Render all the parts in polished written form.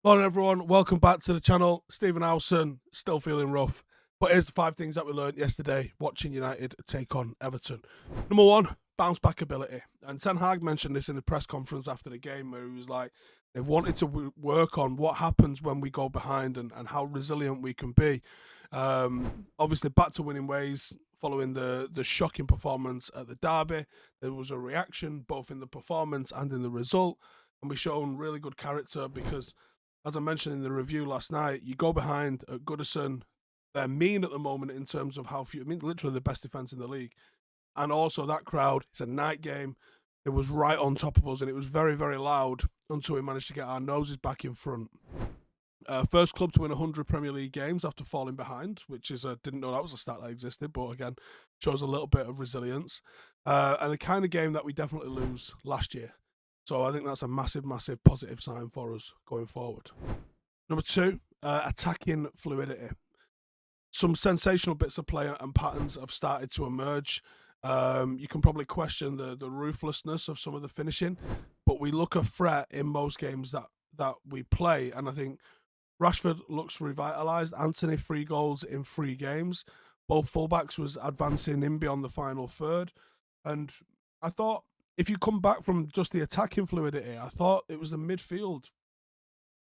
Morning everyone, welcome back to the channel. Stephen Howson, still feeling rough. But here's the 5 things that we learned yesterday watching United take on Everton. Number 1, bounce-back-ability. And Ten Hag mentioned this in the press conference after the game where he was like, they've wanted to work on what happens when we go behind and how resilient we can be. Obviously back to winning ways following the shocking performance at the derby. There was a reaction both in the performance and in the result. And we've shown really good character because, as I mentioned in the review last night, you go behind at Goodison. They're mean at the moment in terms of how few, I mean, literally the best defence in the league. And also that crowd, it's a night game. It was right on top of us and it was very, very loud until we managed to get our noses back in front. First club to win 100 Premier League games after falling behind, which is, didn't know that was a stat that existed, but again, shows a little bit of resilience. And the kind of game that we definitely lose last year. So I think that's a massive, massive positive sign for us going forward. Number 2, attacking fluidity. Some sensational bits of play and patterns have started to emerge. You can probably question the ruthlessness of some of the finishing, but we look a threat in most games that we play. And I think Rashford looks revitalised. Antony, 3 goals in 3 games. Both fullbacks was advancing in beyond the final third. And I thought, if you come back from just the attacking fluidity, I thought it was the midfield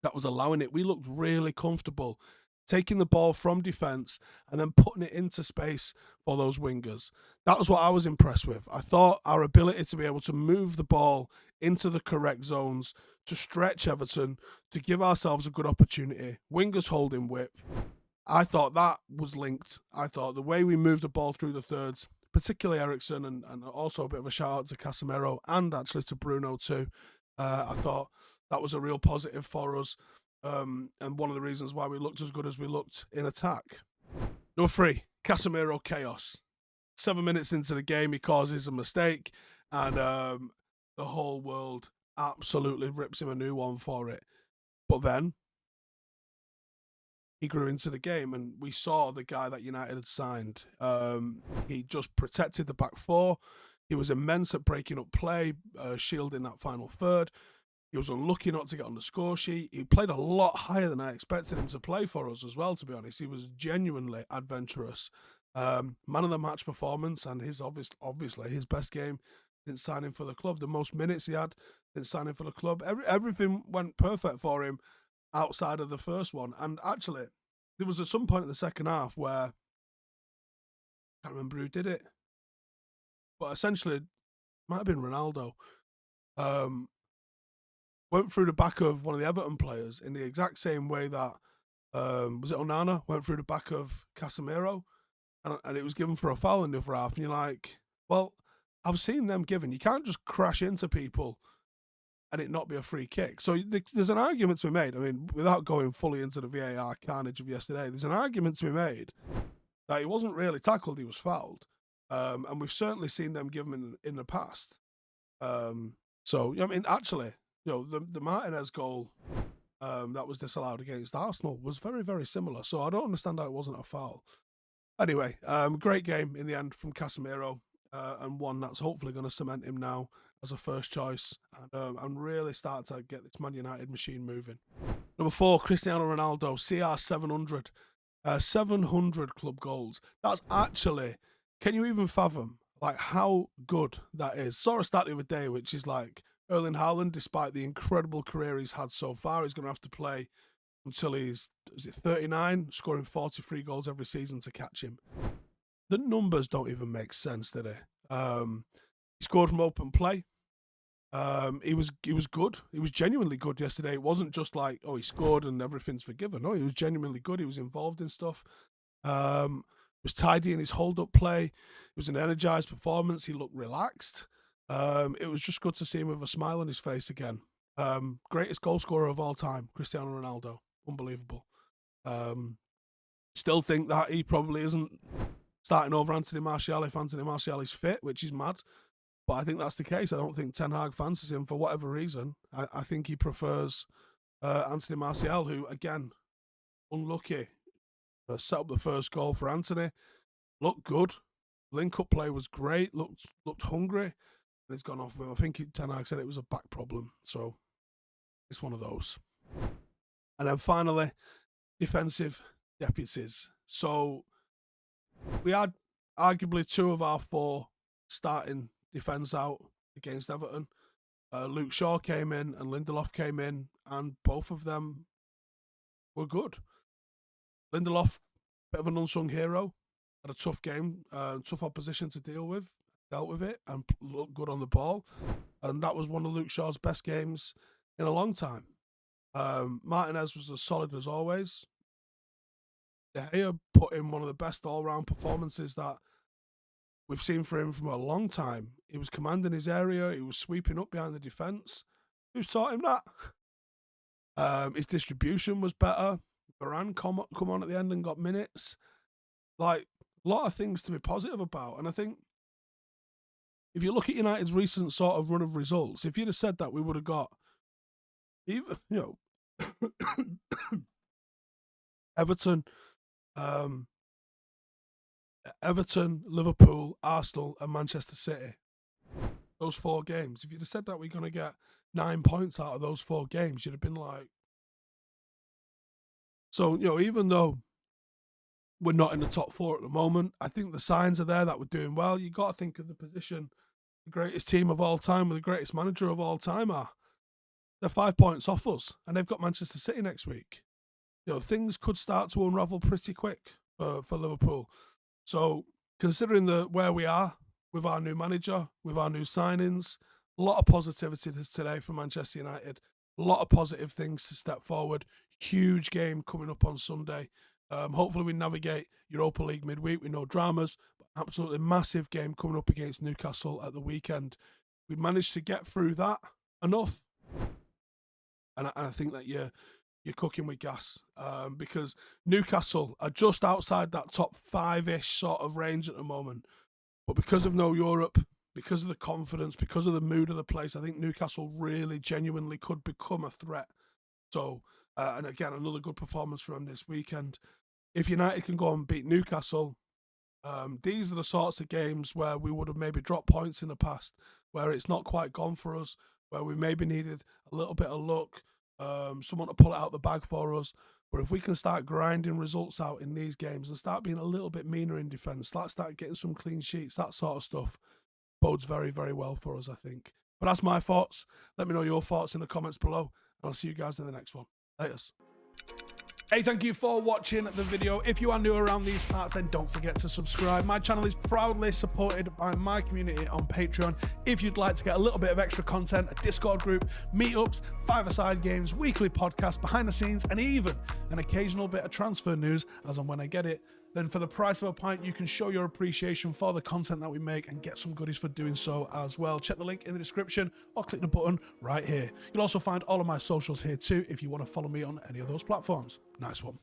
that was allowing it. We looked really comfortable taking the ball from defence and then putting it into space for those wingers. That was what I was impressed with. I thought our ability to be able to move the ball into the correct zones, to stretch Everton, to give ourselves a good opportunity, wingers holding width, I thought that was linked. I thought the way we moved the ball through the thirds, particularly Eriksen, and also a bit of a shout out to Casemiro and actually to Bruno too. I thought that was a real positive for us, and one of the reasons why we looked as good as we looked in attack. Number 3, Casemiro Chaos. 7 minutes into the game, he causes a mistake, and the whole world absolutely rips him a new one for it. But then he grew into the game and we saw the guy that United had signed. He just protected the back 4. He was immense at breaking up play, shielding that final third. He was unlucky not to get on the score sheet. He played a lot higher than I expected him to play for us as well, to be honest. He was genuinely adventurous. Man of the match performance, and his obviously his best game since signing for the club. The most minutes he had since signing for the club. Everything went perfect for him outside of the first one. And actually, there was at some point in the second half where I can't remember who did it, but essentially it might have been Ronaldo. Went through the back of one of the Everton players in the exact same way that was it Onana went through the back of Casemiro, and it was given for a foul in the other half. And you're like, well, I've seen them given. You can't just crash into people and it not be a free kick. So there's an argument to be made. I mean, without going fully into the VAR carnage of yesterday, there's an argument to be made that he wasn't really tackled, he was fouled. And we've certainly seen them give him in the past. So, I mean, actually, you know, the Martinez goal that was disallowed against Arsenal was very, very similar. So I don't understand how it wasn't a foul. Anyway, great game in the end from Casemiro, and one that's hopefully going to cement him now as a first choice and really start to get this Man United machine moving. Number 4, Cristiano Ronaldo, CR 700. 700 club goals. That's actually, can you even fathom like how good that is? Saw a stat the other day, which is like Erling Haaland, despite the incredible career he's had so far, he's going to have to play until he's 39, scoring 43 goals every season to catch him. The numbers don't even make sense, do they? He scored from open play. He was good. He was genuinely good yesterday. It wasn't just like, oh, he scored and everything's forgiven. No, he was genuinely good. He was involved in stuff. Was tidy in his hold-up play. It was an energised performance. He looked relaxed. It was just good to see him with a smile on his face again. Greatest goal scorer of all time, Cristiano Ronaldo. Unbelievable. Still think that he probably isn't starting over Anthony Martial if Anthony Martial is fit, which is mad. But I think that's the case. I don't think Ten Hag fancies him for whatever reason. I think he prefers Anthony Martial, who, again, unlucky. Set up the first goal for Antony. Looked good. Link-up play was great. Looked hungry. And it's gone off with, I think Ten Hag said it was a back problem. So it's one of those. And then finally, defensive deputies. So we had arguably 2 of our 4 starting defence out against Everton. Luke Shaw came in and Lindelof came in, and both of them were good. Lindelof, bit of an unsung hero, had a tough game, tough opposition to deal with, dealt with it, and looked good on the ball. And that was one of Luke Shaw's best games in a long time. Martinez was as solid as always. De Gea put in one of the best all-round performances that we've seen for him from a long time. He was commanding his area. He was sweeping up behind the defence. Who's taught him that? His distribution was better. Varane come on at the end and got minutes. Like, a lot of things to be positive about. And I think if you look at United's recent sort of run of results, if you'd have said that, we would have got even, Everton, Liverpool, Arsenal, and Manchester City. Those 4 games. If you'd have said that we're going to get 9 points out of those 4 games, you'd have been like. So, even though we're not in the top 4 at the moment, I think the signs are there that we're doing well. You got to think of the position the greatest team of all time with the greatest manager of all time are. They're 5 points off us, and they've got Manchester City next week. Things could start to unravel pretty quick for Liverpool. So, considering where we are with our new manager, with our new signings, a lot of positivity today for Manchester United. A lot of positive things to step forward. Huge game coming up on Sunday. Hopefully we navigate Europa League midweek with no dramas. But absolutely massive game coming up against Newcastle at the weekend. We managed to get through that enough. And I think that you're cooking with gas, because Newcastle are just outside that top 5-ish sort of range at the moment. But because of no Europe, because of the confidence, because of the mood of the place, I think Newcastle really genuinely could become a threat. So, and again, another good performance from this weekend. If United can go and beat Newcastle, these are the sorts of games where we would have maybe dropped points in the past, where it's not quite gone for us, where we maybe needed a little bit of luck, someone to pull it out the bag for us. But if we can start grinding results out in these games and start being a little bit meaner in defence, start getting some clean sheets, that sort of stuff, bodes very, very well for us, I think. But that's my thoughts. Let me know your thoughts in the comments below, and I'll see you guys in the next one. Laters. Hey, thank you for watching the video. If you are new around these parts, then don't forget to subscribe. My channel is proudly supported by my community on Patreon. If you'd like to get a little bit of extra content, a Discord group, meetups, 5-a-side games, weekly podcasts, behind the scenes, and even an occasional bit of transfer news as and when I get it, then for the price of a pint, you can show your appreciation for the content that we make and get some goodies for doing so as well. Check the link in the description or click the button right here. You'll also find all of my socials here too if you want to follow me on any of those platforms. Nice one.